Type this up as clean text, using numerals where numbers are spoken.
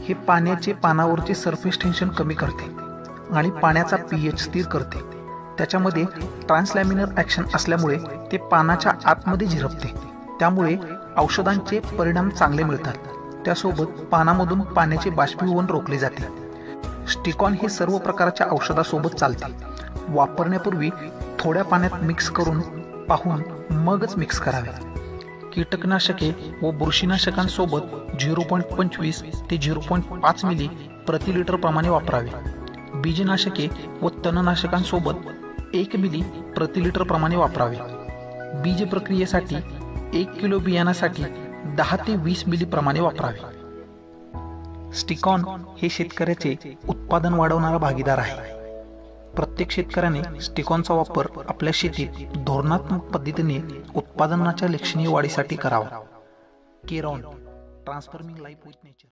हे पाण्याचे पानावरचे surface tension कमी करते आणि पाण्याचा पीएच स्थिर करते। त्याच्यामध्ये ट्रान्सलॅमिनर ॲक्शन असल्यामुळे ते पानाच्या आतमध्ये झिरपते, त्यामुळे औषधांचे परिणाम चांगले मिळतात। त्यासोबत पानामधून पाण्याचे बाष्पीभवन रोखले जाते। स्टिकॉन हे सर्व प्रकारच्या औषधासोबत चालते। वापरण्यापूर्वी थोड्या पाण्यात मिक्स करून पाहून मगच मिक्स करावे। कीटकनाशके व बुरशीनाशकांसोबत 0.25 ते 0.5 मिली प्रति लिटर प्रमाणे वापरावे। बीजनाशके व तणनाशकांसोबत 1 मिली प्रति लिटर प्रमाणे वापरावे। बीज प्रक्रियेसाठी 1 किलो बियाणासाठी 10 ते 20 मिली प्रमाणे वापरावे। स्टिकॉन हे शेतकऱ्याचे उत्पादन वाढवणारा भागीदार आहे। प्रत्येक शेतकऱ्याने स्टिकॉनचा वापर आपल्या शेतीत धोरणात्मक पद्धतीने उत्पादनाच्या लक्षणीय वाढीसाठी करावा। Kieron, transforming life with nature.